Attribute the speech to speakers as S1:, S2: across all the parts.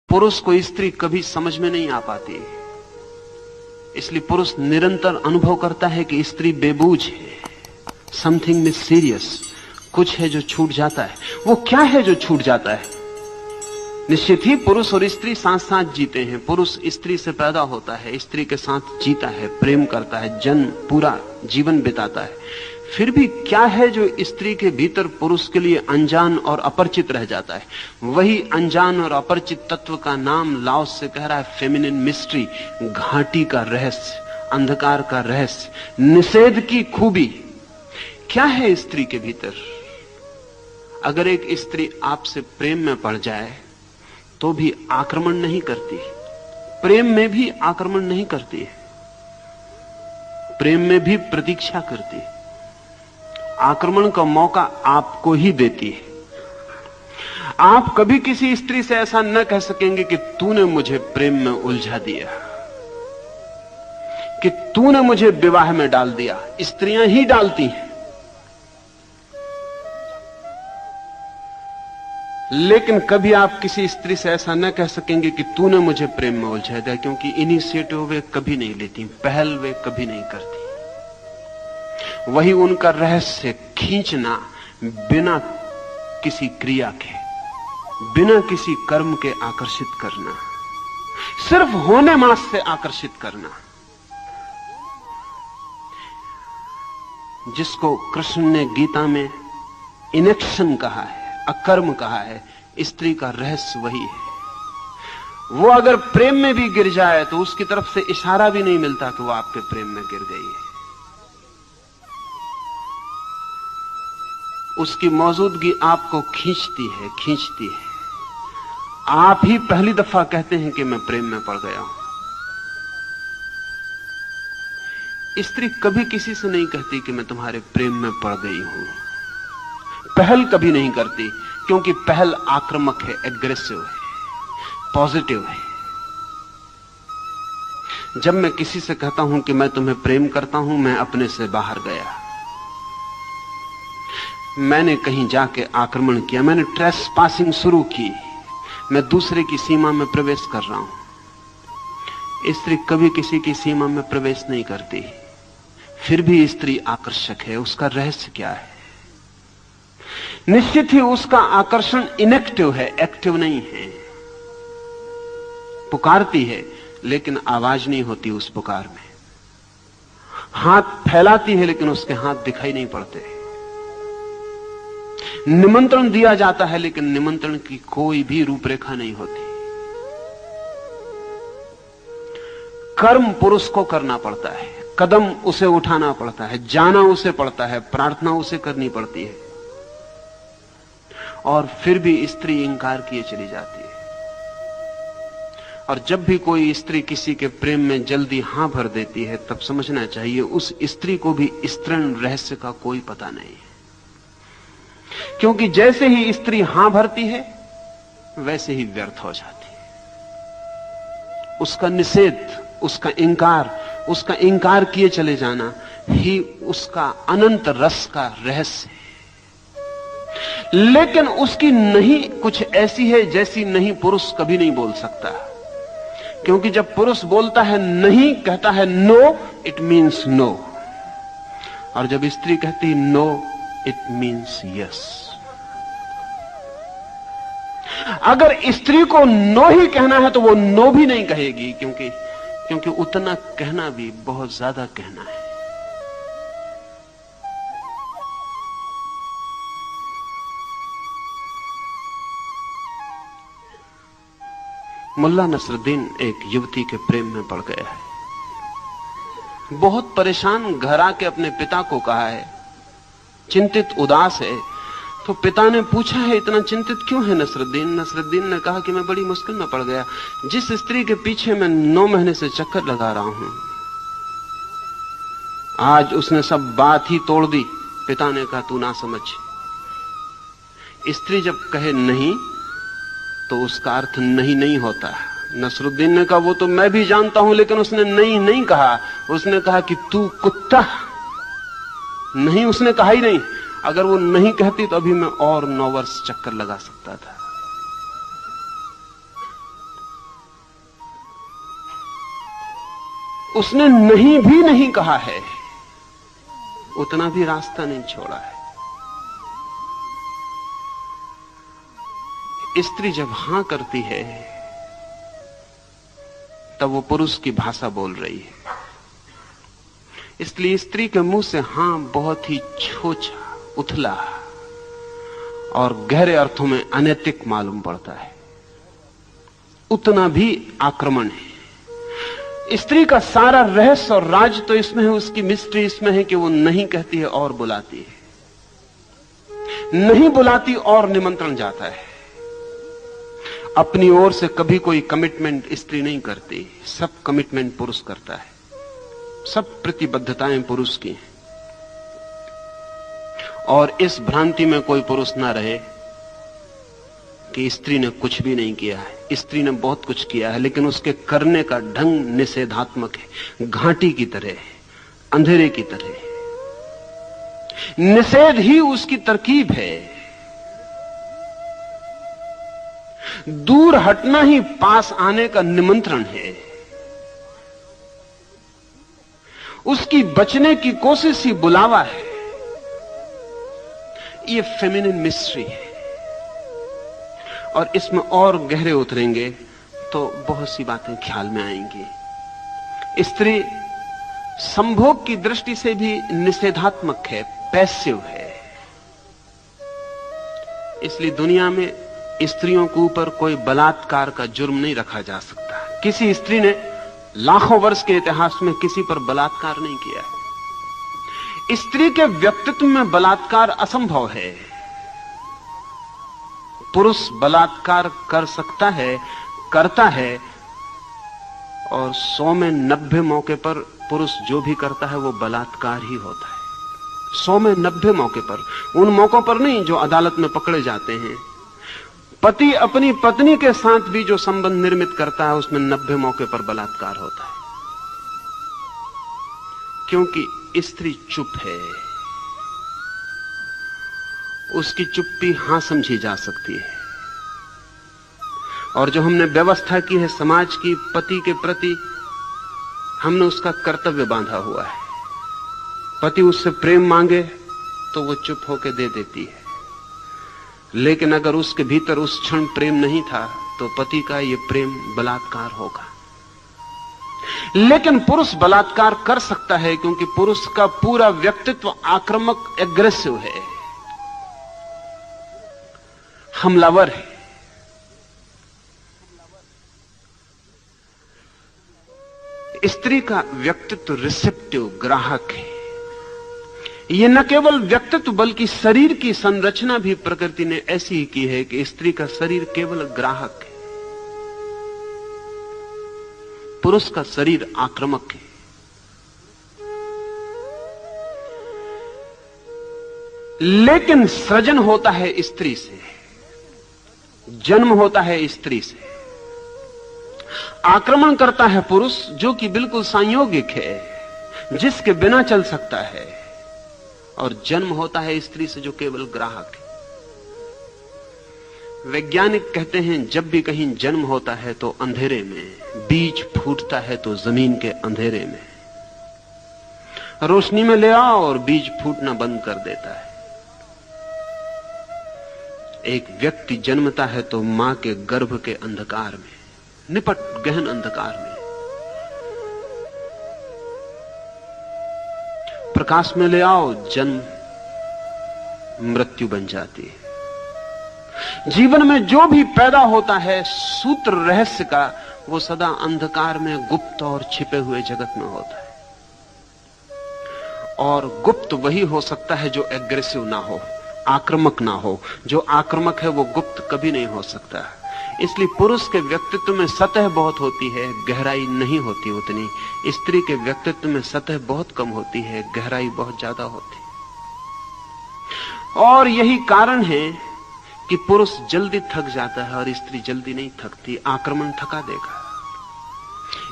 S1: पुरुष को स्त्री कभी समझ में नहीं आ पाती, इसलिए पुरुष निरंतर अनुभव करता है कि स्त्री बेबूझ है, समथिंग मिस्टीरियस, कुछ है जो छूट जाता है। वो क्या है जो छूट जाता है? निश्चित ही पुरुष और स्त्री साथ साथ जीते हैं। पुरुष स्त्री से पैदा होता है, स्त्री के साथ जीता है, प्रेम करता है, जन्म पूरा जीवन बिताता है। फिर भी क्या है जो स्त्री के भीतर पुरुष के लिए अनजान और अपरिचित रह जाता है? वही अनजान और अपरिचित तत्व का नाम लाओस से कह रहा है फेमिनिन मिस्ट्री, घाटी का रहस्य, अंधकार का रहस्य, निषेध की खूबी। क्या है स्त्री के भीतर? अगर एक स्त्री आपसे प्रेम में पड़ जाए तो भी आक्रमण नहीं करती, प्रेम में भी आक्रमण नहीं करती, प्रेम में भी प्रतीक्षा करती, आक्रमण का मौका आपको ही देती है। आप कभी किसी स्त्री से ऐसा न कह सकेंगे कि तूने मुझे प्रेम में उलझा दिया, कि तूने मुझे विवाह में डाल दिया। स्त्रियां ही डालती हैं, लेकिन कभी आप किसी स्त्री से ऐसा न कह सकेंगे कि तूने मुझे प्रेम में उलझा दिया, क्योंकि इनिशिएटिव वे कभी नहीं लेती, पहल वे कभी नहीं करती। वही उनका रहस्य, खींचना बिना किसी क्रिया के, बिना किसी कर्म के आकर्षित करना, सिर्फ होने मात्र से आकर्षित करना, जिसको कृष्ण ने गीता में इनेक्शन कहा है, अकर्म कहा है। स्त्री का रहस्य वही है। वो अगर प्रेम में भी गिर जाए तो उसकी तरफ से इशारा भी नहीं मिलता कि वो आपके प्रेम में गिर गई है। उसकी मौजूदगी आपको खींचती है, खींचती है। आप ही पहली दफा कहते हैं कि मैं प्रेम में पड़ गया हूं। स्त्री कभी किसी से नहीं कहती कि मैं तुम्हारे प्रेम में पड़ गई हूं। पहल कभी नहीं करती, क्योंकि पहल आक्रामक है, एग्रेसिव है, पॉजिटिव है। जब मैं किसी से कहता हूं कि मैं तुम्हें प्रेम करता हूं, मैं अपने से बाहर गया, मैंने कहीं जाके आक्रमण किया, मैंने ट्रेस पासिंग शुरू की, मैं दूसरे की सीमा में प्रवेश कर रहा हूं। स्त्री कभी किसी की सीमा में प्रवेश नहीं करती, फिर भी स्त्री आकर्षक है। उसका रहस्य क्या है? निश्चित ही उसका आकर्षण इनएक्टिव है, एक्टिव नहीं है। पुकारती है लेकिन आवाज नहीं होती उस पुकार में, हाथ फैलाती है लेकिन उसके हाथ दिखाई नहीं पड़ते, निमंत्रण दिया जाता है लेकिन निमंत्रण की कोई भी रूपरेखा नहीं होती। कर्म पुरुष को करना पड़ता है, कदम उसे उठाना पड़ता है, जाना उसे पड़ता है, प्रार्थना उसे करनी पड़ती है, और फिर भी स्त्री इंकार किए चली जाती है। और जब भी कोई स्त्री किसी के प्रेम में जल्दी हां भर देती है, तब समझना चाहिए उस स्त्री को भी स्तृण रहस्य का कोई पता नहीं है। क्योंकि जैसे ही स्त्री हां भरती है वैसे ही व्यर्थ हो जाती है। उसका निषेध, उसका इंकार किए चले जाना ही उसका अनंत रस का रहस्य है। लेकिन उसकी नहीं कुछ ऐसी है जैसी नहीं पुरुष कभी नहीं बोल सकता, क्योंकि जब पुरुष बोलता है नहीं, कहता है नो, इट मीन्स नो, और जब स्त्री कहती नो, इट मीन्स यस। अगर स्त्री को नो ही कहना है तो वो नो भी नहीं कहेगी, क्योंकि उतना कहना भी बहुत ज्यादा कहना है। मुल्ला नसरुद्दीन एक युवती के प्रेम में पड़ गया है। बहुत परेशान घर आके अपने पिता को कहा है, चिंतित उदास है। तो पिता ने पूछा है इतना चिंतित क्यों है नसरुद्दीन? नसरुद्दीन ने कहा कि मैं बड़ी मुश्किल में पड़ गया, जिस स्त्री के पीछे मैं 9 महीने से चक्कर लगा रहा हूं, आज उसने सब बात ही तोड़ दी। पिता ने कहा तू ना समझ, स्त्री जब कहे नहीं तो उसका अर्थ नहीं नहीं होता। नसरुद्दीन ने कहा वो तो मैं भी जानता हूं, लेकिन उसने नहीं नहीं कहा, उसने कहा कि तू कुत्ता। नहीं उसने कहा ही नहीं। अगर वो नहीं कहती तो अभी मैं और 9 वर्ष चक्कर लगा सकता था। उसने नहीं भी नहीं कहा है, उतना भी रास्ता नहीं छोड़ा है। स्त्री जब हां करती है तब वो पुरुष की भाषा बोल रही है। इसलिए स्त्री के मुंह से हां बहुत ही छोटा, उथला और गहरे अर्थों में अनैतिक मालूम पड़ता है, उतना भी आक्रमण है। स्त्री का सारा रहस्य और राज तो इसमें है, उसकी मिस्ट्री इसमें है कि वो नहीं कहती है और बुलाती है, नहीं बुलाती और निमंत्रण जाता है। अपनी ओर से कभी कोई कमिटमेंट स्त्री नहीं करती, सब कमिटमेंट पुरुष करता है, सब प्रतिबद्धताएं पुरुष की हैं। और इस भ्रांति में कोई पुरुष ना रहे कि स्त्री ने कुछ भी नहीं किया है। स्त्री ने बहुत कुछ किया है, लेकिन उसके करने का ढंग निषेधात्मक है, घाटी की तरह है, अंधेरे की तरह है। निषेध ही उसकी तरकीब है। दूर हटना ही पास आने का निमंत्रण है। उसकी बचने की कोशिश ही बुलावा है। ये फेमिनिन मिस्ट्री है, और इसमें और गहरे उतरेंगे तो बहुत सी बातें ख्याल में आएंगी। स्त्री संभोग की दृष्टि से भी निषेधात्मक है, पैसिव है। इसलिए दुनिया में स्त्रियों के ऊपर कोई बलात्कार का जुर्म नहीं रखा जा सकता। किसी स्त्री ने लाखों वर्ष के इतिहास में किसी पर बलात्कार नहीं किया है। स्त्री के व्यक्तित्व में बलात्कार असंभव है। पुरुष बलात्कार कर सकता है, करता है, और 100 में 90 मौके पर पुरुष जो भी करता है वो बलात्कार ही होता है। 100 में 90 मौके पर, उन मौकों पर नहीं जो अदालत में पकड़े जाते हैं। पति अपनी पत्नी के साथ भी जो संबंध निर्मित करता है उसमें 90 मौके पर बलात्कार होता है, क्योंकि स्त्री चुप है। उसकी चुप्पी हां समझी जा सकती है। और जो हमने व्यवस्था की है समाज की पति के प्रति, हमने उसका कर्तव्य बांधा हुआ है। पति उससे प्रेम मांगे तो वो चुप होकर दे देती है, लेकिन अगर उसके भीतर उस क्षण प्रेम नहीं था तो पति का ये प्रेम बलात्कार होगा। लेकिन पुरुष बलात्कार कर सकता है, क्योंकि पुरुष का पूरा व्यक्तित्व आक्रामक, एग्रेसिव है, हमलावर है। स्त्री का व्यक्तित्व रिसेप्टिव, ग्राहक है। यह न केवल व्यक्तित्व बल्कि शरीर की संरचना भी प्रकृति ने ऐसी ही की है कि स्त्री का शरीर केवल ग्राहक है, पुरुष का शरीर आक्रामक है। लेकिन सृजन होता है स्त्री से, जन्म होता है स्त्री से। आक्रमण करता है पुरुष, जो कि बिल्कुल संयोगिक है, जिसके बिना चल सकता है, और जन्म होता है स्त्री से जो केवल ग्राहक है। वैज्ञानिक कहते हैं जब भी कहीं जन्म होता है तो अंधेरे में, बीज फूटता है तो जमीन के अंधेरे में। रोशनी में ले आओ और बीज फूटना बंद कर देता है। एक व्यक्ति जन्मता है तो मां के गर्भ के अंधकार में, निपट गहन अंधकार में। प्रकाश में ले आओ, जन्म मृत्यु बन जाती है। जीवन में जो भी पैदा होता है सूत्र रहस्य का, वो सदा अंधकार में, गुप्त और छिपे हुए जगत में होता है। और गुप्त वही हो सकता है जो एग्रेसिव ना हो, आक्रामक ना हो। जो आक्रामक है वो गुप्त कभी नहीं हो सकता। इसलिए पुरुष के व्यक्तित्व में सतह बहुत होती है, गहराई नहीं होती उतनी। स्त्री के व्यक्तित्व में सतह बहुत कम होती है, गहराई बहुत ज्यादा होती है। और यही कारण है कि पुरुष जल्दी थक जाता है और स्त्री जल्दी नहीं थकती। आक्रमण थका देगा।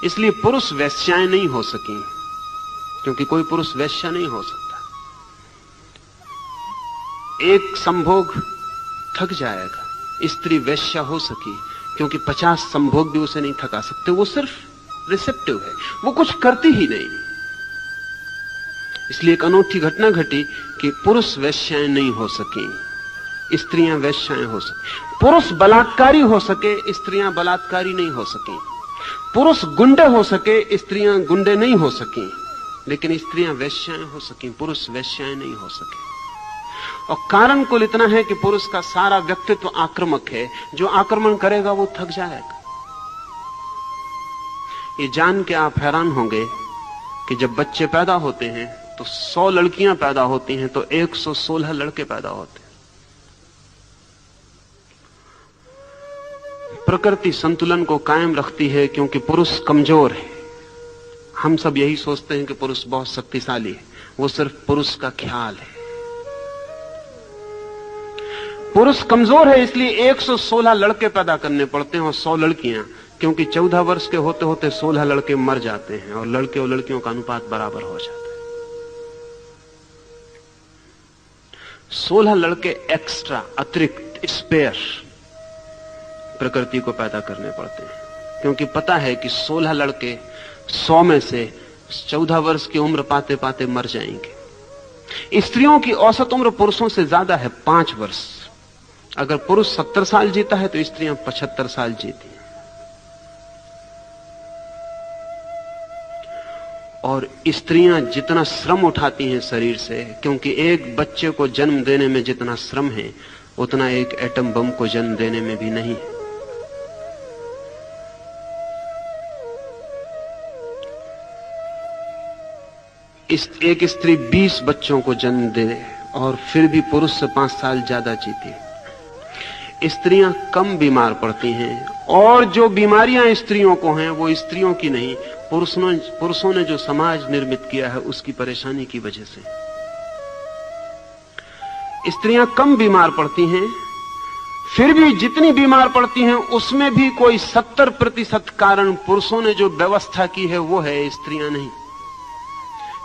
S1: इसलिए पुरुष वेश्याएं नहीं हो सकी, क्योंकि कोई पुरुष वेश्या नहीं हो सकता। एक संभोग थक जाएगा। स्त्री वेश्या हो सकी, क्योंकि 50 संभोग भी उसे नहीं थका सकते। वो सिर्फ रिसेप्टिव है, वो कुछ करती ही नहीं। इसलिए एक अनोखी घटना घटी कि पुरुष वेश्याएं नहीं हो सकी, स्त्रियां वेश्याएं हो सकी। पुरुष बलात्कारी हो सके, स्त्रियां बलात्कारी नहीं हो सकी। पुरुष गुंडे हो सके, स्त्रियां गुंडे नहीं हो सकी। लेकिन स्त्रियां वेश्याएं हो सकी, पुरुष वेश्याएं नहीं हो सके। और कारण कुल इतना है कि पुरुष का सारा व्यक्तित्व आक्रामक है, जो आक्रमण करेगा वो थक जाएगा। ये जान के आप हैरान होंगे कि जब बच्चे पैदा होते हैं तो 100 लड़कियां पैदा होती हैं तो 116 लड़के पैदा होते हैं। प्रकृति संतुलन को कायम रखती है क्योंकि पुरुष कमजोर है। हम सब यही सोचते हैं कि पुरुष बहुत शक्तिशाली है, वो सिर्फ पुरुष का ख्याल है। पुरुष कमजोर है, इसलिए 116 लड़के पैदा करने पड़ते हैं और 100 लड़कियां, क्योंकि 14 वर्ष के होते होते 16 लड़के मर जाते हैं और लड़के और लड़कियों का अनुपात बराबर हो जाता है। 16 लड़के एक्स्ट्रा, अतिरिक्त, स्पेयर प्रकृति को पैदा करने पड़ते हैं, क्योंकि पता है कि 16 लड़के 100 में से 14 वर्ष की उम्र पाते पाते मर जाएंगे। स्त्रियों की औसत उम्र पुरुषों से ज्यादा है, 5 वर्ष। अगर पुरुष 70 साल जीता है तो स्त्रियां 75 साल जीती हैं। और स्त्रियां जितना श्रम उठाती हैं शरीर से, क्योंकि एक बच्चे को जन्म देने में जितना श्रम है उतना एक एटम बम को जन्म देने में भी नहीं है। एक स्त्री 20 बच्चों को जन्म दे और फिर भी पुरुष से 5 साल ज्यादा जीती है। स्त्रियां कम बीमार पड़ती हैं और जो बीमारियां स्त्रियों को हैं वो स्त्रियों की नहीं, पुरुषों ने जो समाज निर्मित किया है उसकी परेशानी की वजह से। स्त्रियां कम बीमार पड़ती हैं, फिर भी जितनी बीमार पड़ती हैं उसमें भी कोई 70% कारण पुरुषों ने जो व्यवस्था की है वो है, स्त्रियां नहीं।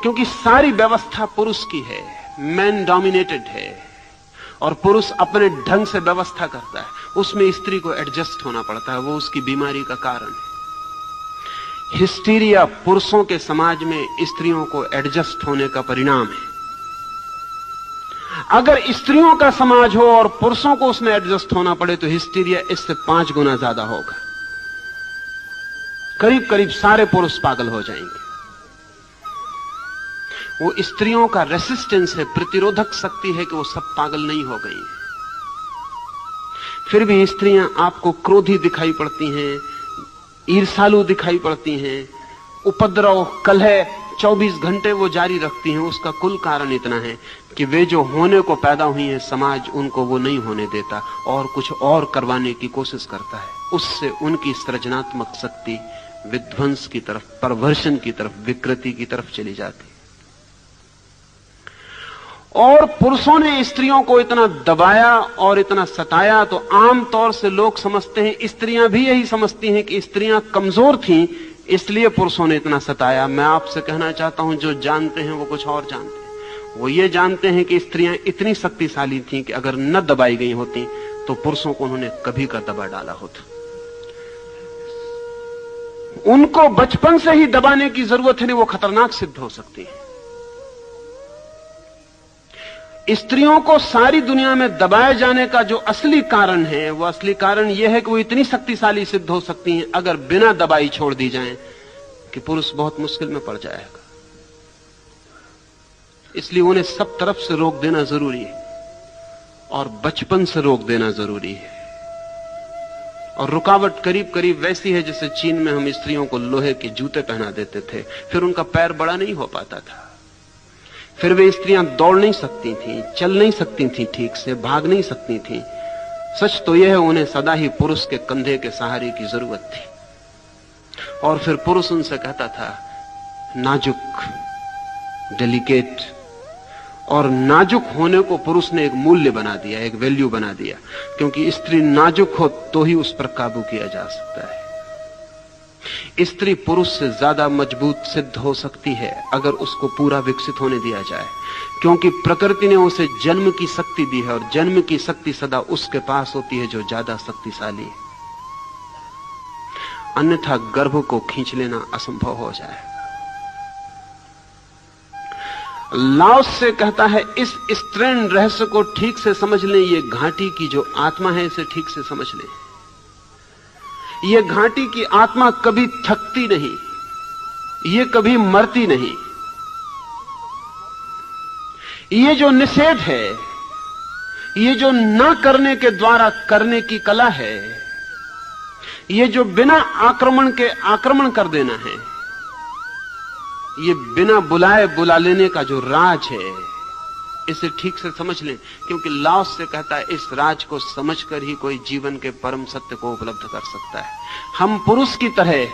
S1: क्योंकि सारी व्यवस्था पुरुष की है, मैन डोमिनेटेड है और पुरुष अपने ढंग से व्यवस्था करता है, उसमें स्त्री को एडजस्ट होना पड़ता है, वो उसकी बीमारी का कारण है। हिस्टीरिया पुरुषों के समाज में स्त्रियों को एडजस्ट होने का परिणाम है। अगर स्त्रियों का समाज हो और पुरुषों को उसमें एडजस्ट होना पड़े तो हिस्टीरिया इससे 5 गुना ज्यादा होगा। करीब करीब सारे पुरुष पागल हो जाएंगे। वो स्त्रियों का रेसिस्टेंस है, प्रतिरोधक शक्ति है कि वो सब पागल नहीं हो गई। फिर भी स्त्रियां आपको क्रोधी दिखाई पड़ती हैं, ईर्ष्यालु दिखाई पड़ती हैं, उपद्रव, कलह 24 घंटे वो जारी रखती हैं। उसका कुल कारण इतना है कि वे जो होने को पैदा हुई हैं, समाज उनको वो नहीं होने देता और कुछ और करवाने की कोशिश करता है। उससे उनकी सृजनात्मक शक्ति विध्वंस की तरफ, परवर्षण की तरफ, विकृति की तरफ चली जाती। और पुरुषों ने स्त्रियों को इतना दबाया और इतना सताया तो आमतौर से लोग समझते हैं, स्त्रियां भी यही समझती हैं कि स्त्रियां कमजोर थीं इसलिए पुरुषों ने इतना सताया। मैं आपसे कहना चाहता हूं, जो जानते हैं वो कुछ और जानते हैं। वो ये जानते हैं कि स्त्रियां इतनी शक्तिशाली थीं कि अगर न दबाई गई होती तो पुरुषों को उन्होंने कभी का दबा डाला होता। उनको बचपन से ही दबाने की जरूरत है, नहीं वो खतरनाक सिद्ध हो सकती है। स्त्रियों को सारी दुनिया में दबाए जाने का जो असली कारण है, वो असली कारण यह है कि वो इतनी शक्तिशाली सिद्ध हो सकती हैं अगर बिना दबाई छोड़ दी जाएं कि पुरुष बहुत मुश्किल में पड़ जाएगा। इसलिए उन्हें सब तरफ से रोक देना जरूरी है और बचपन से रोक देना जरूरी है। और रुकावट करीब करीब वैसी है जैसे चीन में हम स्त्रियों को लोहे के जूते पहना देते थे, फिर उनका पैर बड़ा नहीं हो पाता था, फिर वे स्त्रियां दौड़ नहीं सकती थीं, चल नहीं सकती थीं, ठीक से भाग नहीं सकती थीं। सच तो यह है उन्हें सदा ही पुरुष के कंधे के सहारे की जरूरत थी। और फिर पुरुष उनसे कहता था नाजुक, डेलिकेट, और नाजुक होने को पुरुष ने एक मूल्य बना दिया, एक वैल्यू बना दिया, क्योंकि स्त्री नाजुक हो तो ही उस पर काबू किया जा सकता है। स्त्री पुरुष से ज्यादा मजबूत सिद्ध हो सकती है अगर उसको पूरा विकसित होने दिया जाए, क्योंकि प्रकृति ने उसे जन्म की शक्ति दी है और जन्म की शक्ति सदा उसके पास होती है जो ज्यादा शक्तिशाली है। अन्यथा गर्भ को खींच लेना असंभव हो जाए। लाओस से कहता है इस स्त्रीण रहस्य को ठीक से समझ लें, ये घाटी की जो आत्मा है इसे ठीक से समझ लें। ये घाटी की आत्मा कभी थकती नहीं, ये कभी मरती नहीं। ये जो निषेध है, ये जो ना करने के द्वारा करने की कला है, ये जो बिना आक्रमण के आक्रमण कर देना है, ये बिना बुलाए बुला लेने का जो राज है, इसे ठीक से समझ लें। क्योंकि लाओस से कहता है इस राज को समझकर ही कोई जीवन के परम सत्य को उपलब्ध कर सकता है। हम पुरुष की तरह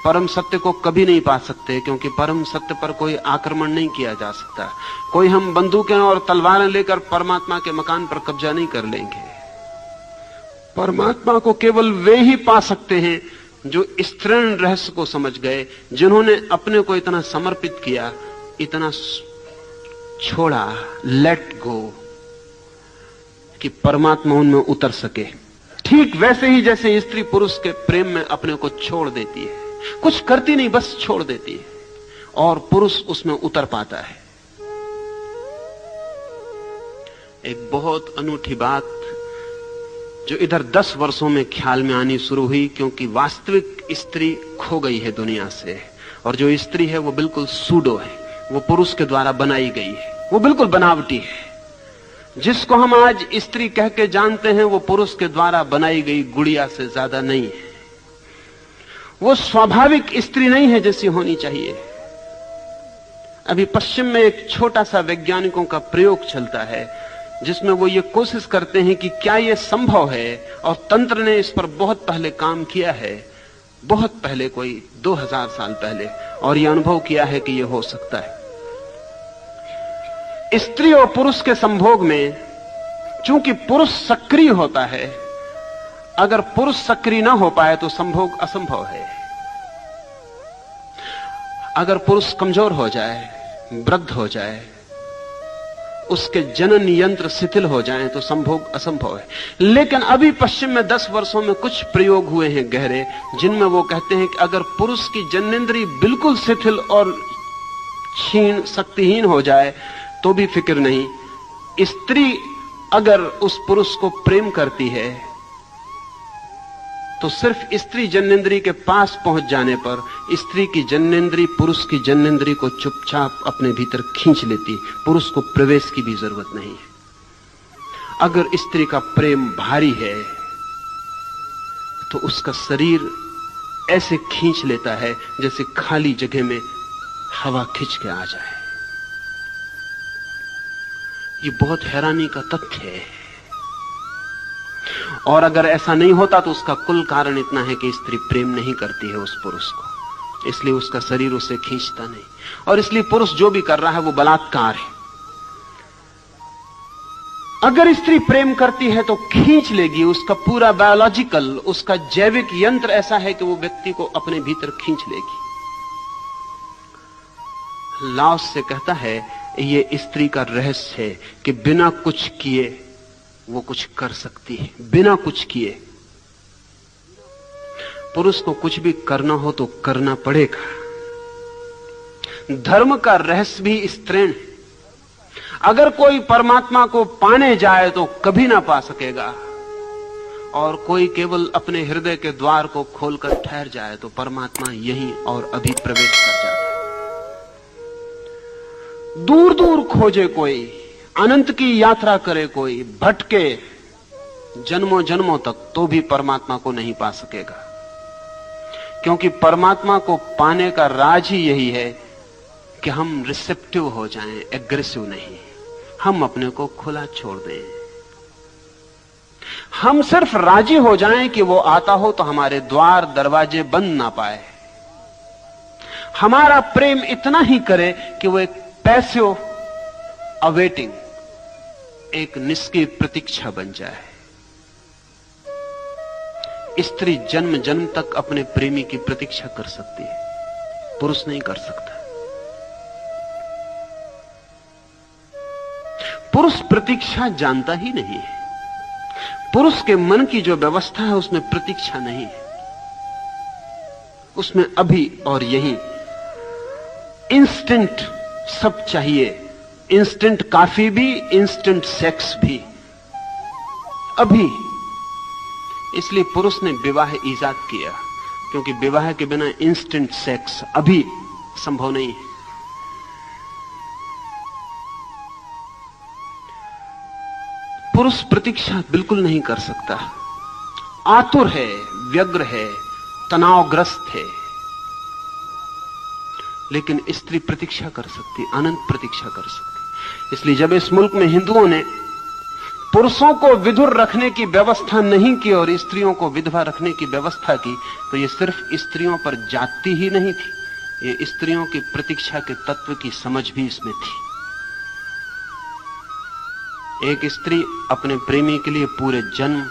S1: परम सत्य को कभी नहीं पा सकते, क्योंकि परम सत्य पर कोई आक्रमण नहीं किया जा सकता। कोई हम बंदूकें और तलवारें लेकर परमात्मा के मकान पर कब्जा नहीं कर लेंगे। परमात्मा को केवल वे ही पा सकते हैं जो स्त्रीण रहस्य को समझ गए, जिन्होंने अपने को इतना समर्पित किया, इतना छोड़ा, लेट गो, कि परमात्मा उनमें उतर सके। ठीक वैसे ही जैसे स्त्री पुरुष के प्रेम में अपने को छोड़ देती है, कुछ करती नहीं, बस छोड़ देती है, और पुरुष उसमें उतर पाता है। एक बहुत अनूठी बात जो इधर 10 वर्षों में ख्याल में आनी शुरू हुई, क्योंकि वास्तविक स्त्री खो गई है दुनिया से, और जो स्त्री है वो बिल्कुल सूडो है, वो पुरुष के द्वारा बनाई गई है, वो बिल्कुल बनावटी है। जिसको हम आज स्त्री कह के जानते हैं वो पुरुष के द्वारा बनाई गई गुड़िया से ज्यादा नहीं है। वो स्वाभाविक स्त्री नहीं है जैसी होनी चाहिए। अभी पश्चिम में एक छोटा सा वैज्ञानिकों का प्रयोग चलता है, जिसमें वो ये कोशिश करते हैं कि क्या ये संभव है, और तंत्र ने इस पर बहुत पहले काम किया है, बहुत पहले, कोई 2000 साल पहले, और ये अनुभव किया है कि ये हो सकता है। स्त्री और पुरुष के संभोग में चूंकि पुरुष सक्रिय होता है, अगर पुरुष सक्रिय ना हो पाए तो संभोग असंभव है। अगर पुरुष कमजोर हो जाए, वृद्ध हो जाए, उसके जनन यंत्र शिथिल हो जाएं तो संभोग असंभव है। लेकिन अभी पश्चिम में 10 वर्षों में कुछ प्रयोग हुए हैं गहरे, जिनमें वो कहते हैं कि अगर पुरुष की जननेंद्रिय बिल्कुल शिथिल और क्षीण, शक्तिहीन हो जाए तो भी फिक्र नहीं। स्त्री अगर उस पुरुष को प्रेम करती है तो सिर्फ स्त्री जननेंद्रिय के पास पहुंच जाने पर स्त्री की जननेंद्रिय पुरुष की जननेंद्रिय को चुपचाप अपने भीतर खींच लेती, पुरुष को प्रवेश की भी जरूरत नहीं है। अगर स्त्री का प्रेम भारी है तो उसका शरीर ऐसे खींच लेता है जैसे खाली जगह में हवा खींच के आ जाए। ये बहुत हैरानी का तथ्य है। और अगर ऐसा नहीं होता तो उसका कुल कारण इतना है कि स्त्री प्रेम नहीं करती है उस पुरुष को, इसलिए उसका शरीर उसे खींचता नहीं, और इसलिए पुरुष जो भी कर रहा है वो बलात्कार है। अगर स्त्री प्रेम करती है तो खींच लेगी, उसका पूरा बायोलॉजिकल, उसका जैविक यंत्र ऐसा है कि वो व्यक्ति को अपने भीतर खींच लेगी। लाओस से कहता है ये स्त्री का रहस्य है कि बिना कुछ किए वो कुछ कर सकती है, बिना कुछ किए। पुरुष को कुछ भी करना हो तो करना पड़ेगा। धर्म का रहस्य भी स्त्रीण। अगर कोई परमात्मा को पाने जाए तो कभी ना पा सकेगा, और कोई केवल अपने हृदय के द्वार को खोलकर ठहर जाए तो परमात्मा यहीं और अभी प्रवेश कर जाता है। दूर दूर खोजे कोई, अनंत की यात्रा करे कोई, भटके जन्मों जन्मों तक, तो भी परमात्मा को नहीं पा सकेगा। क्योंकि परमात्मा को पाने का राज ही यही है कि हम रिसेप्टिव हो जाएं, एग्रेसिव नहीं। हम अपने को खुला छोड़ दें, हम सिर्फ राजी हो जाएं कि वो आता हो तो हमारे द्वार दरवाजे बंद ना पाए। हमारा प्रेम इतना ही करे कि वो एक पैसिव अवेटिंग, एक निष्क्रिय प्रतीक्षा बन जाए। स्त्री जन्म जन्म तक अपने प्रेमी की प्रतीक्षा कर सकती है, पुरुष नहीं कर सकता। पुरुष प्रतीक्षा जानता ही नहीं है। पुरुष के मन की जो व्यवस्था है उसमें प्रतीक्षा नहीं है। उसमें अभी और यहीं इंस्टेंट सब चाहिए। इंस्टेंट काफी भी, इंस्टेंट सेक्स भी, अभी। इसलिए पुरुष ने विवाह ईजाद किया, क्योंकि विवाह के बिना इंस्टेंट सेक्स अभी संभव नहीं है। पुरुष प्रतीक्षा बिल्कुल नहीं कर सकता, आतुर है, व्यग्र है, तनावग्रस्त है। लेकिन स्त्री प्रतीक्षा कर सकती, अनंत प्रतीक्षा कर सकती। इसलिए जब इस मुल्क में हिंदुओं ने पुरुषों को विधुर रखने की व्यवस्था नहीं की और स्त्रियों को विधवा रखने की व्यवस्था की, तो यह सिर्फ स्त्रियों पर जाति ही नहीं थी, ये स्त्रियों की प्रतीक्षा के तत्व की समझ भी इसमें थी। एक स्त्री अपने प्रेमी के लिए पूरे जन्म,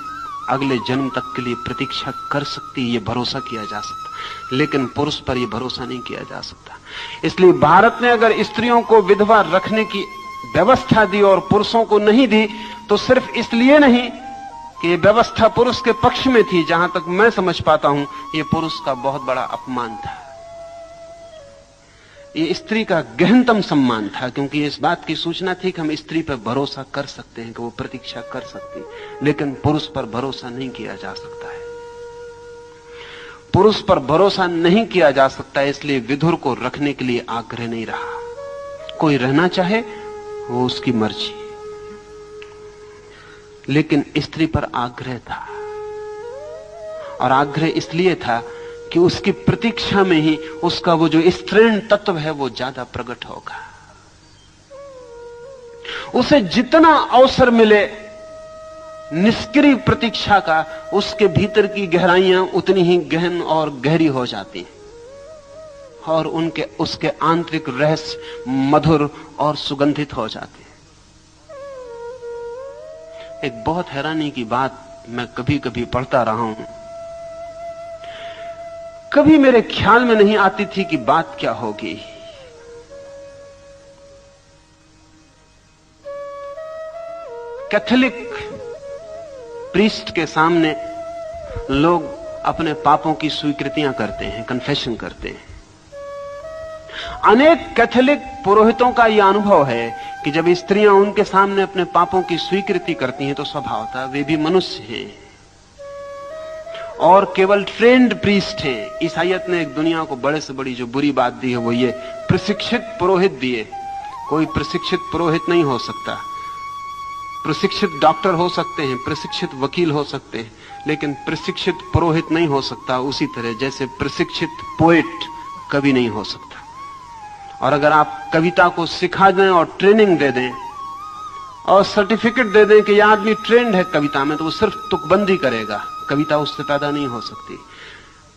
S1: अगले जन्म तक के लिए प्रतीक्षा कर सकती, ये भरोसा किया जा सकता, लेकिन पुरुष पर यह भरोसा नहीं किया जा सकता। इसलिए भारत ने अगर स्त्रियों को विधवा रखने की व्यवस्था दी और पुरुषों को नहीं दी, तो सिर्फ इसलिए नहीं कि यह व्यवस्था पुरुष के पक्ष में थी। जहां तक मैं समझ पाता हूं, यह पुरुष का बहुत बड़ा अपमान था, ये स्त्री का गहनतम सम्मान था, क्योंकि इस बात की सूचना थी कि हम स्त्री पर भरोसा कर सकते हैं कि वो प्रतीक्षा कर सकती, लेकिन पुरुष पर भरोसा नहीं किया जा सकता है। पुरुष पर भरोसा नहीं किया जा सकता, इसलिए विधुर को रखने के लिए आग्रह नहीं रहा। कोई रहना चाहे वो उसकी मर्जी, लेकिन स्त्री पर आग्रह था, और आग्रह इसलिए था कि उसकी प्रतीक्षा में ही उसका वो जो स्त्रीण तत्व है वो ज्यादा प्रकट होगा। उसे जितना अवसर मिले निष्क्रिय प्रतीक्षा का, उसके भीतर की गहराइयां उतनी ही गहन और गहरी हो जाती हैं, और उसके आंतरिक रहस्य मधुर और सुगंधित हो जाते हैं। एक बहुत हैरानी की बात मैं कभी कभी पढ़ता रहा हूं, कभी मेरे ख्याल में नहीं आती थी कि बात क्या होगी। कैथोलिक प्रीस्ट के सामने लोग अपने पापों की स्वीकृतियां करते हैं, कन्फेशन करते हैं। अनेक कैथोलिक पुरोहितों का यह अनुभव है कि जब स्त्रियां उनके सामने अपने पापों की स्वीकृति करती हैं, तो स्वभावतः वे भी मनुष्य हैं और केवल ट्रेंड प्रीस्ट हैं। ईसाइयत ने एक दुनिया को बड़े से बड़ी जो बुरी बात दी है वो ये, प्रशिक्षित पुरोहित दिए। कोई प्रशिक्षित पुरोहित नहीं हो सकता। प्रशिक्षित डॉक्टर हो सकते हैं, प्रशिक्षित वकील हो सकते हैं, लेकिन प्रशिक्षित पुरोहित नहीं हो सकता। उसी तरह जैसे प्रशिक्षित पोएट कभी नहीं हो सकता। और अगर आप कविता को सिखा दें और ट्रेनिंग दे दें और सर्टिफिकेट दे दें कि यह आदमी ट्रेंड है कविता में, तो वो सिर्फ तुकबंदी करेगा, कविता उससे पैदा नहीं हो सकती।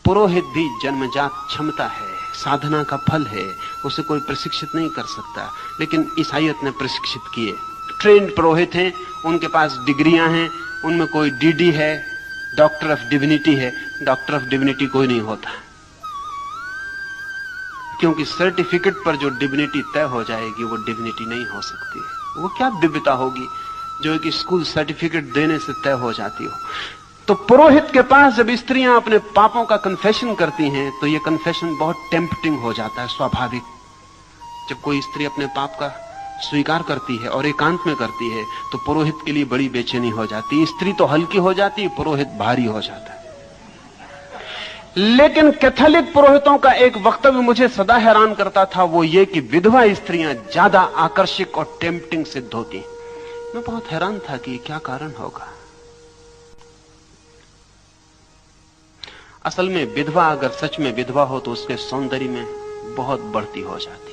S1: पुरोहित भी जन्मजात क्षमता है, साधना का फल है, उसे कोई प्रशिक्षित नहीं कर सकता। लेकिन ईसाइयत ने प्रशिक्षित किए, ट्रेंड पुरोहित हैं, उनके पास डिग्रियां हैं, उनमें कोई डीडी है, डॉक्टर ऑफ डिविनिटी है। डॉक्टर ऑफ डिविनिटी कोई नहीं होता, क्योंकि सर्टिफिकेट पर जो डिविनिटी तय हो जाएगी वो डिविनिटी नहीं हो सकती। वो क्या दिव्यता होगी जो एक स्कूल सर्टिफिकेट देने से तय हो जाती हो। तो पुरोहित के पास जब स्त्रियां अपने पापों का कन्फेशन करती हैं, तो ये कन्फेशन बहुत टेम्पटिंग हो जाता है, स्वाभाविक। जब कोई स्त्री अपने पाप का स्वीकार करती है और एकांत में करती है, तो पुरोहित के लिए बड़ी बेचैनी हो जाती है। स्त्री तो हल्की हो जाती है, पुरोहित भारी हो जाता है। लेकिन कैथोलिक पुरोहितों का एक वक्तव्य मुझे सदा हैरान करता था, वो ये कि विधवा स्त्रियां ज्यादा आकर्षक और टेम्पटिंग सिद्ध होती। मैं बहुत हैरान था कि क्या कारण होगा। असल में विधवा अगर सच में विधवा हो तो उसके सौंदर्य में बहुत बढ़ती हो जाती,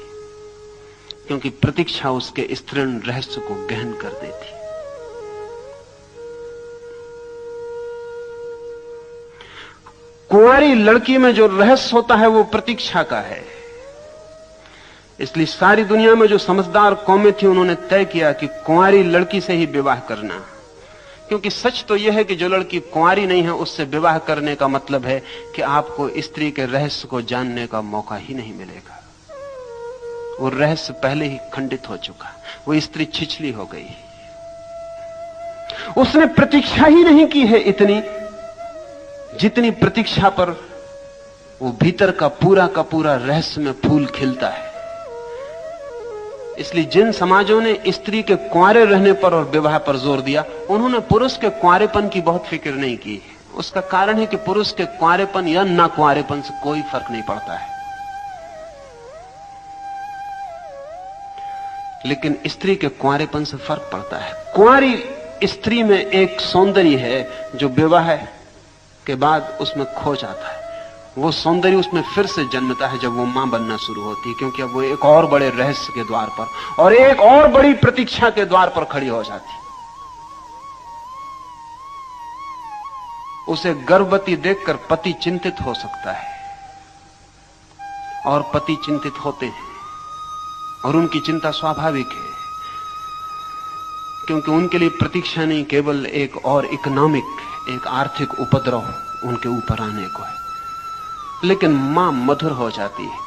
S1: क्योंकि प्रतीक्षा उसके स्त्रीण रहस्य को गहन कर देती। कुंवारी लड़की में जो रहस्य होता है वो प्रतीक्षा का है। इसलिए सारी दुनिया में जो समझदार कौमें थी, उन्होंने तय किया कि कुंवारी लड़की से ही विवाह करना, क्योंकि सच तो यह है कि जो लड़की कुंवारी नहीं है उससे विवाह करने का मतलब है कि आपको स्त्री के रहस्य को जानने का मौका ही नहीं मिलेगा। वो रहस्य पहले ही खंडित हो चुका, वो स्त्री छिछली हो गई, उसने प्रतीक्षा ही नहीं की है इतनी जितनी प्रतीक्षा पर वो भीतर का पूरा रहस्य में फूल खिलता है। इसलिए जिन समाजों ने स्त्री के कुंवारे रहने पर और विवाह पर जोर दिया, उन्होंने पुरुष के कुंवारेपन की बहुत फिक्र नहीं की। उसका कारण है कि पुरुष के कुंवारेपन या ना कुंवारेपन से कोई फर्क नहीं पड़ता है, लेकिन स्त्री के कुंवारेपन से फर्क पड़ता है। कुंवारी स्त्री में एक सौंदर्य है जो विवाह के बाद उसमें खो जाता है। वो सौंदर्य उसमें फिर से जन्मता है जब वो मां बनना शुरू होती है, क्योंकि अब वो एक और बड़े रहस्य के द्वार पर और एक और बड़ी प्रतीक्षा के द्वार पर खड़ी हो जाती है। उसे गर्भवती देखकर पति चिंतित हो सकता है, और पति चिंतित होते हैं, और उनकी चिंता स्वाभाविक है, क्योंकि उनके लिए प्रतीक्षा नहीं केवल एक और इकोनॉमिक, एक आर्थिक उपद्रव उनके ऊपर आने को है। लेकिन मां मधुर हो जाती है।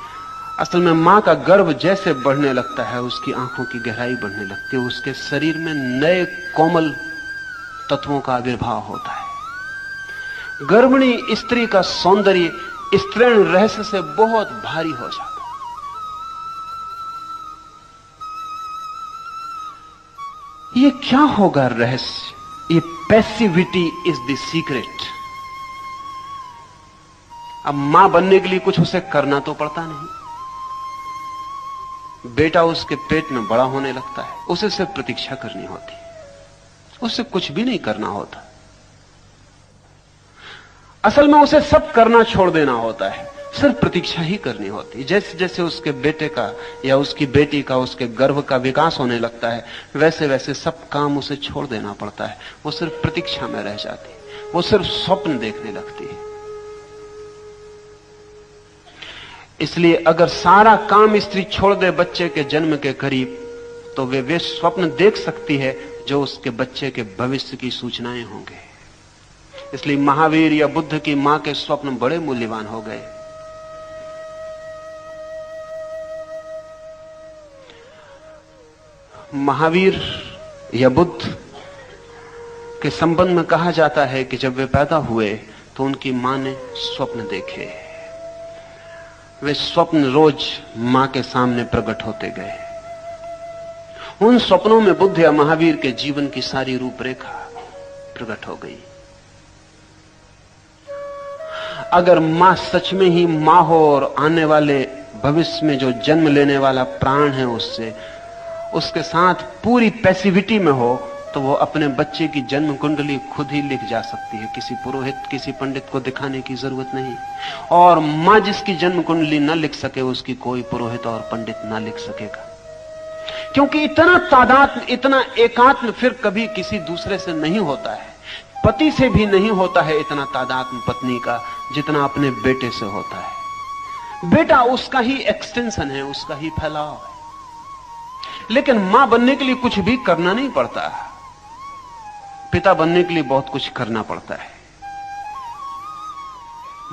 S1: असल में मां का गर्भ जैसे बढ़ने लगता है, उसकी आंखों की गहराई बढ़ने लगती है, उसके शरीर में नए कोमल तत्वों का आविर्भाव होता है। गर्भिणी स्त्री का सौंदर्य स्त्रीण रहस्य से बहुत भारी हो जाता है। ये क्या होगा रहस्य? ये पैसिविटी इज द सीक्रेट। अब मां बनने के लिए कुछ उसे करना तो पड़ता नहीं। बेटा उसके पेट में बड़ा होने लगता है, उसे सिर्फ प्रतीक्षा करनी होती, उसे कुछ भी नहीं करना होता। असल में उसे सब करना छोड़ देना होता है, सिर्फ प्रतीक्षा ही करनी होती। जैसे जैसे उसके बेटे का या उसकी बेटी का, उसके गर्भ का विकास होने लगता है, वैसे वैसे सब काम उसे छोड़ देना पड़ता है। वो सिर्फ प्रतीक्षा में रह जाती, वो सिर्फ स्वप्न देखने लगती है। इसलिए अगर सारा काम स्त्री छोड़ दे बच्चे के जन्म के करीब, तो वे स्वप्न देख सकती है जो उसके बच्चे के भविष्य की सूचनाएं होंगे। इसलिए महावीर या बुद्ध की मां के स्वप्न बड़े मूल्यवान हो गए। महावीर या बुद्ध के संबंध में कहा जाता है कि जब वे पैदा हुए तो उनकी मां ने स्वप्न देखे। वे स्वप्न रोज मां के सामने प्रकट होते गए। उन स्वप्नों में बुद्ध या महावीर के जीवन की सारी रूपरेखा प्रकट हो गई। अगर मां सच में ही मां हो और आने वाले भविष्य में जो जन्म लेने वाला प्राण है उसके साथ पूरी पैसिविटी में हो, तो वो अपने बच्चे की जन्म कुंडली खुद ही लिख जा सकती है। किसी पुरोहित, किसी पंडित को दिखाने की जरूरत नहीं। और मां जिसकी जन्म कुंडली न लिख सके, उसकी कोई पुरोहित और पंडित ना लिख सकेगा, क्योंकि इतना तादात्म्य, इतना एकात्म फिर कभी किसी दूसरे से नहीं होता है। पति से भी नहीं होता है इतना तादात्म्य पत्नी का, जितना अपने बेटे से होता है। बेटा उसका ही एक्सटेंशन है, उसका ही फैलाव है। लेकिन मां बनने के लिए कुछ भी करना नहीं पड़ता। पिता बनने के लिए बहुत कुछ करना पड़ता है।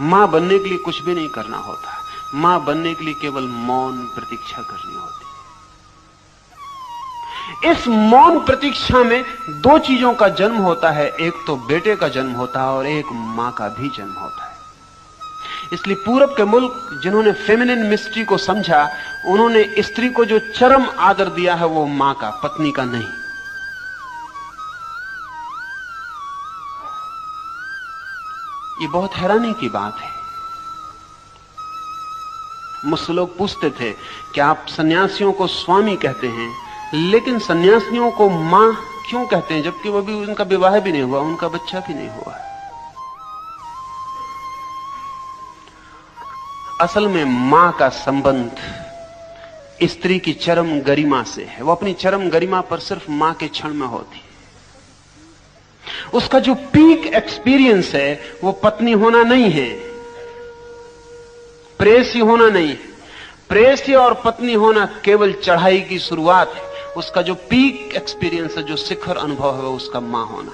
S1: मां बनने के लिए कुछ भी नहीं करना होता। मां बनने के लिए केवल मौन प्रतीक्षा करनी होती है। इस मौन प्रतीक्षा में दो चीजों का जन्म होता है, एक तो बेटे का जन्म होता है और एक मां का भी जन्म होता है। इसलिए पूरब के मुल्क जिन्होंने फेमिनिन मिस्ट्री को समझा, उन्होंने स्त्री को जो चरम आदर दिया है वो मां का, पत्नी का नहीं। ये बहुत हैरानी की बात है। मुझसे लोग पूछते थे कि आप सन्यासियों को स्वामी कहते हैं, लेकिन सन्यासियों को मां क्यों कहते हैं, जबकि वो भी, उनका विवाह भी नहीं हुआ, उनका बच्चा भी नहीं हुआ। असल में मां का संबंध स्त्री की चरम गरिमा से है। वो अपनी चरम गरिमा पर सिर्फ मां के क्षण में होती। उसका जो पीक एक्सपीरियंस है वो पत्नी होना नहीं है, प्रेयसी होना नहीं है। प्रेयसी और पत्नी होना केवल चढ़ाई की शुरुआत है। उसका जो पीक एक्सपीरियंस है, जो शिखर अनुभव है, उसका मां होना।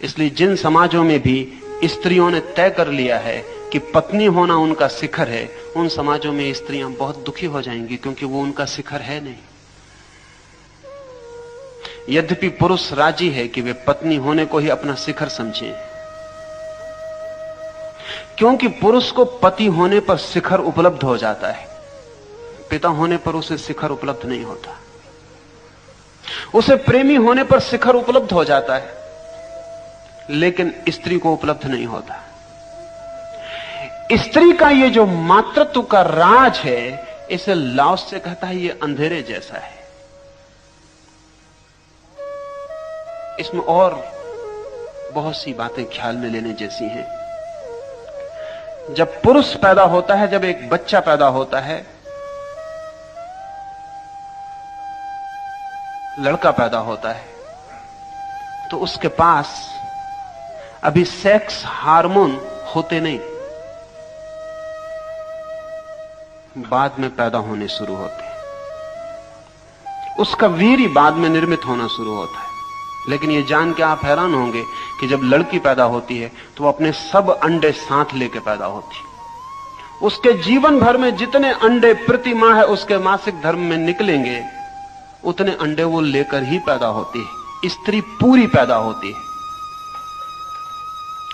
S1: इसलिए जिन समाजों में भी स्त्रियों ने तय कर लिया है कि पत्नी होना उनका शिखर है, उन समाजों में स्त्रियां बहुत दुखी हो जाएंगी, क्योंकि वो उनका शिखर है नहीं। यद्यपि पुरुष राजी है कि वे पत्नी होने को ही अपना शिखर समझें, क्योंकि पुरुष को पति होने पर शिखर उपलब्ध हो जाता है, पिता होने पर उसे शिखर उपलब्ध नहीं होता। उसे प्रेमी होने पर शिखर उपलब्ध हो जाता है, लेकिन स्त्री को उपलब्ध नहीं होता। स्त्री का ये जो मातृत्व का राज है, इसे लाओस से कहता है ये अंधेरे जैसा है। इसमें और बहुत सी बातें ख्याल में लेने जैसी हैं। जब पुरुष पैदा होता है, जब एक बच्चा पैदा होता है, लड़का पैदा होता है, तो उसके पास अभी सेक्स हार्मोन होते नहीं, बाद में पैदा होने शुरू होते हैं। उसका वीर्य बाद में निर्मित होना शुरू होता है। लेकिन यह जान के आप हैरान होंगे कि जब लड़की पैदा होती है तो वो अपने सब अंडे साथ लेके पैदा होती है। उसके जीवन भर में जितने अंडे प्रति माह है उसके मासिक धर्म में निकलेंगे, उतने अंडे वो लेकर ही पैदा होती है। स्त्री पूरी पैदा होती है,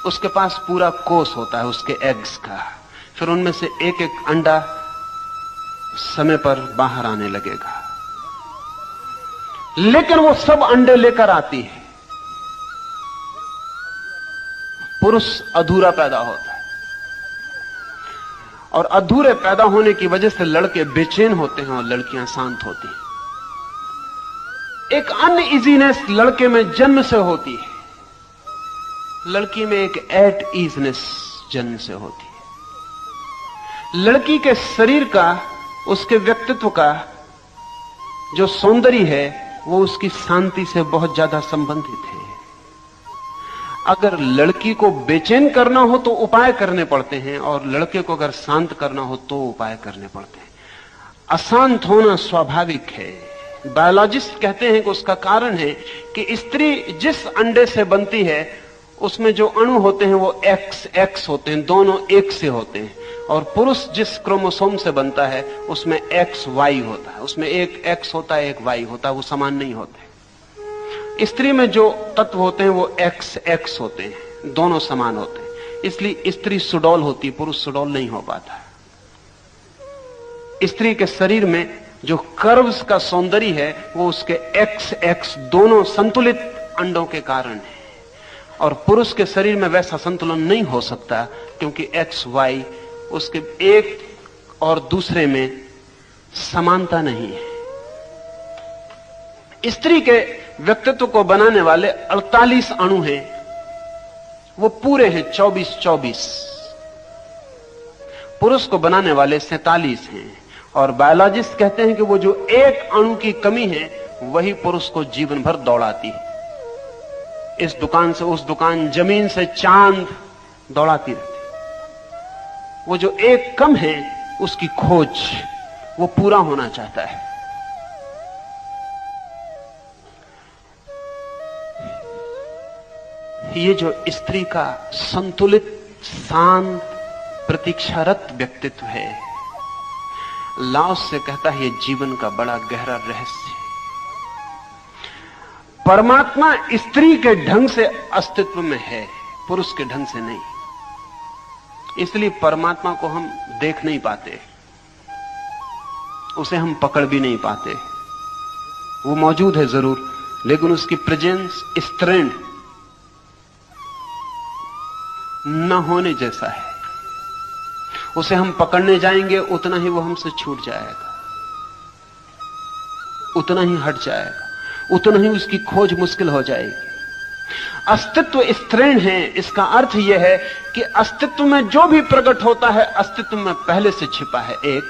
S1: उसके पास पूरा कोष होता है उसके एग्स का। फिर उनमें से एक एक अंडा समय पर बाहर आने लगेगा, लेकिन वो सब अंडे लेकर आती है। पुरुष अधूरा पैदा होता है, और अधूरे पैदा होने की वजह से लड़के बेचैन होते हैं और लड़कियां शांत होती हैं। एक अनइजीनेस लड़के में जन्म से होती है, लड़की में एक एट ईजनेस जन्म से होती है। लड़की के शरीर का, उसके व्यक्तित्व का जो सौंदर्य है, वो उसकी शांति से बहुत ज्यादा संबंधित है। अगर लड़की को बेचैन करना हो तो उपाय करने पड़ते हैं, और लड़के को अगर शांत करना हो तो उपाय करने पड़ते हैं। अशांत होना स्वाभाविक है। बायोलॉजिस्ट कहते हैं कि उसका कारण है कि स्त्री जिस अंडे से बनती है उसमें जो अणु होते हैं वो एक्स होते हैं, दोनों एक से होते हैं। और पुरुष जिस क्रोमोसोम से बनता है उसमें एक्स वाई होता है, उसमें एक एक्स होता है एक वाई होता है, वो समान नहीं होते। स्त्री में जो तत्व होते हैं वो एक्स होते हैं, दोनों समान होते हैं। इसलिए स्त्री सुडौल होती, पुरुष सुडौल नहीं हो पाता। स्त्री के शरीर में जो कर्व्स का सौंदर्य है वो उसके एक्स दोनों संतुलित अंडों के कारण है, और पुरुष के शरीर में वैसा संतुलन नहीं हो सकता, क्योंकि एक्स वाई उसके एक और दूसरे में समानता नहीं है। स्त्री के व्यक्तित्व को बनाने वाले 48 अणु हैं, वो पूरे हैं 24। पुरुष को बनाने वाले 47 हैं। और बायोलॉजिस्ट कहते हैं कि वो जो एक अणु की कमी है वही पुरुष को जीवन भर दौड़ाती है। इस दुकान से उस दुकान, जमीन से चांद, दौड़ाती रहती। वो जो एक कम है उसकी खोज वो पूरा होना चाहता है। ये जो स्त्री का संतुलित, शांत, प्रतीक्षारत व्यक्तित्व है, लाओस से कहता है ये जीवन का बड़ा गहरा रहस्य है। परमात्मा स्त्री के ढंग से अस्तित्व में है, पुरुष के ढंग से नहीं। इसलिए परमात्मा को हम देख नहीं पाते, उसे हम पकड़ भी नहीं पाते। वो मौजूद है जरूर, लेकिन उसकी प्रेजेंस स्ट्रेंड न होने जैसा है। उसे हम पकड़ने जाएंगे उतना ही वो हमसे छूट जाएगा, उतना ही हट जाएगा, उतना ही उसकी खोज मुश्किल हो जाएगी। अस्तित्व स्त्रीण है, इसका अर्थ यह है कि अस्तित्व में जो भी प्रकट होता है अस्तित्व में पहले से छिपा है। एक,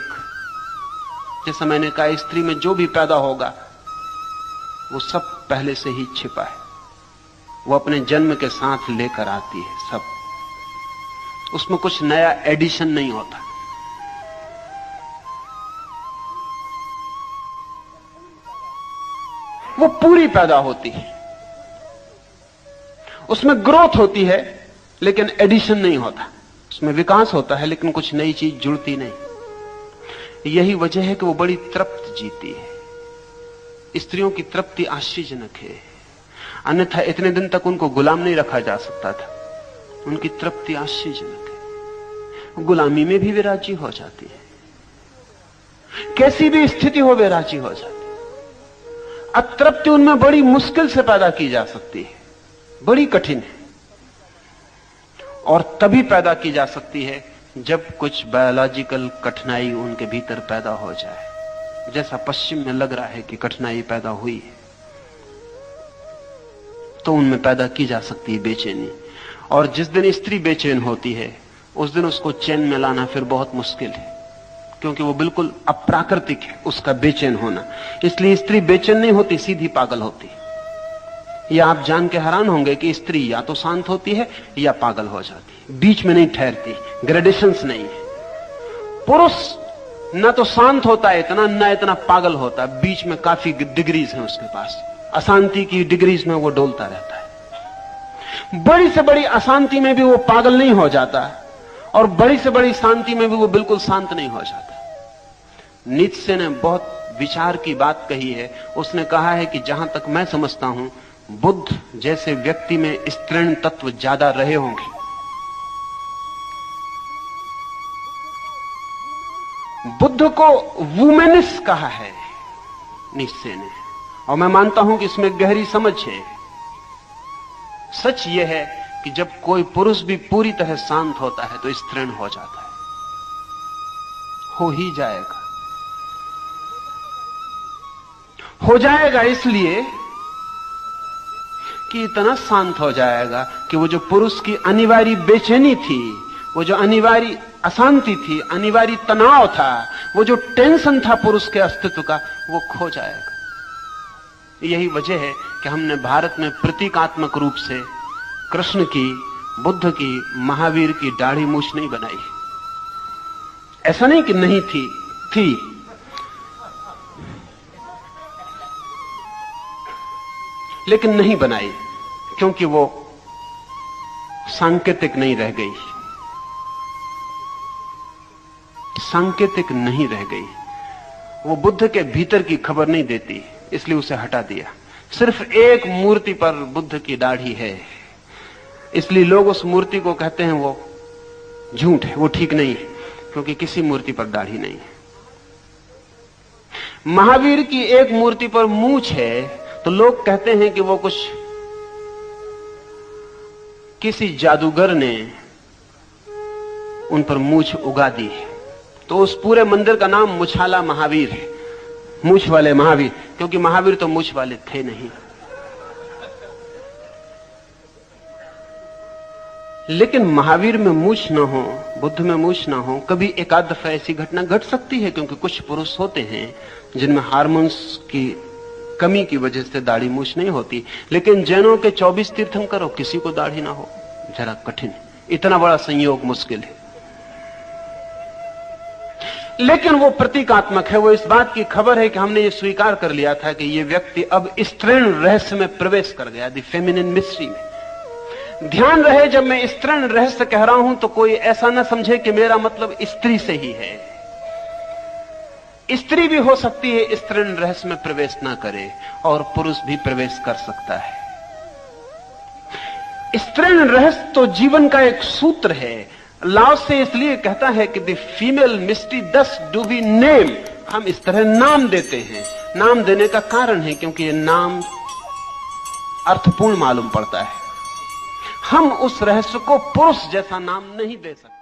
S1: जैसा मैंने कहा, स्त्री में जो भी पैदा होगा वो सब पहले से ही छिपा है, वो अपने जन्म के साथ लेकर आती है सब, उसमें कुछ नया एडिशन नहीं होता। वो पूरी पैदा होती है, उसमें ग्रोथ होती है लेकिन एडिशन नहीं होता, उसमें विकास होता है लेकिन कुछ नई चीज जुड़ती नहीं। यही वजह है कि वो बड़ी तृप्त जीती है। स्त्रियों की तृप्ति आश्चर्यजनक है, अन्यथा इतने दिन तक उनको गुलाम नहीं रखा जा सकता था। उनकी तृप्ति आश्चर्यजनक है। गुलामी में भी वे राजी हो जाती है, कैसी भी स्थिति हो वे राजी हो जाती है। अतृप्ति उनमें बड़ी मुश्किल से पैदा की जा सकती है, बड़ी कठिन है, और तभी पैदा की जा सकती है जब कुछ बायोलॉजिकल कठिनाई उनके भीतर पैदा हो जाए, जैसा पश्चिम में लग रहा है कि कठिनाई पैदा हुई है, तो उनमें पैदा की जा सकती है बेचैनी। और जिस दिन स्त्री बेचैन होती है उस दिन उसको चैन में लाना फिर बहुत मुश्किल है, क्योंकि वो बिल्कुल अप्राकृतिक है उसका बेचैन होना। इसलिए स्त्री बेचैन नहीं होती, सीधी पागल होती। या आप जान के हैरान होंगे कि स्त्री या तो शांत होती है या पागल हो जाती है, बीच में नहीं ठहरती, ग्रेडेशंस नहीं है। पुरुष न तो शांत होता है इतना, न इतना पागल होता, बीच में काफी डिग्रीज हैं उसके पास, अशांति की डिग्रीज में वो डोलता रहता है। बड़ी से बड़ी अशांति में भी वो पागल नहीं हो जाता, और बड़ी से बड़ी शांति में भी वो बिल्कुल शांत नहीं हो जाता। नीत्शे ने बहुत विचार की बात कही है। उसने कहा है कि जहां तक मैं समझता हूं, बुद्ध जैसे व्यक्ति में स्त्रीण तत्व ज्यादा रहे होंगे। बुद्ध को वुमेनिस कहा है नीत्शे ने, और मैं मानता हूं कि इसमें गहरी समझ है। सच यह है कि जब कोई पुरुष भी पूरी तरह शांत होता है तो स्त्रीण हो जाता है, हो ही जाएगा, हो जाएगा इसलिए कि इतना शांत हो जाएगा कि वो जो पुरुष की अनिवार्य बेचैनी थी, वो जो अनिवार्य अशांति थी, अनिवार्य तनाव था, वो जो टेंशन था पुरुष के अस्तित्व का, वो खो जाएगा। यही वजह है कि हमने भारत में प्रतीकात्मक रूप से कृष्ण की, बुद्ध की, महावीर की दाढ़ी मूछ नहीं बनाई। ऐसा नहीं कि नहीं थी, लेकिन नहीं बनाई, क्योंकि वो सांकेतिक नहीं रह गई, सांकेतिक नहीं रह गई। वो बुद्ध के भीतर की खबर नहीं देती, इसलिए उसे हटा दिया। सिर्फ एक मूर्ति पर बुद्ध की दाढ़ी है, इसलिए लोग उस मूर्ति को कहते हैं वो झूठ है, वो ठीक नहीं है, क्योंकि किसी मूर्ति पर दाढ़ी नहीं है। महावीर की एक मूर्ति पर मूछ है, तो लोग कहते हैं कि वो कुछ किसी जादूगर ने उन पर मूछ उगा दी है। तो उस पूरे मंदिर का नाम मुछाला महावीर है, मूछ वाले महावीर, क्योंकि महावीर तो मूछ वाले थे नहीं। लेकिन महावीर में मूछ ना हो, बुद्ध में मूछ ना हो, कभी एकाध दफा ऐसी घटना घट सकती है, क्योंकि कुछ पुरुष होते हैं जिनमें हार्मोन्स की कमी की वजह से दाढ़ी मूछ नहीं होती। लेकिन जैनों के 24 तीर्थंकर हो, किसी को दाढ़ी ना हो, जरा कठिन है, इतना बड़ा संयोग मुश्किल है। लेकिन वो प्रतीकात्मक है, वो इस बात की खबर है कि हमने ये स्वीकार कर लिया था कि ये व्यक्ति अब स्त्रीण रहस्य में प्रवेश कर गया, द फेमिनिन मिस्ट्री में। ध्यान रहे, जब मैं स्त्रीण रहस्य कह रहा हूं तो कोई ऐसा ना समझे कि मेरा मतलब स्त्री से ही है। स्त्री भी हो सकती है स्त्रीण रहस्य में प्रवेश ना करे, और पुरुष भी प्रवेश कर सकता है। स्त्रीण रहस्य तो जीवन का एक सूत्र है। लाओ से इसलिए कहता है कि द फीमेल मिस्ट्री दस डू बी नेम, हम इस तरह नाम देते हैं। नाम देने का कारण है क्योंकि ये नाम अर्थपूर्ण मालूम पड़ता है। हम उस रहस्य को पुरुष जैसा नाम नहीं दे सकते।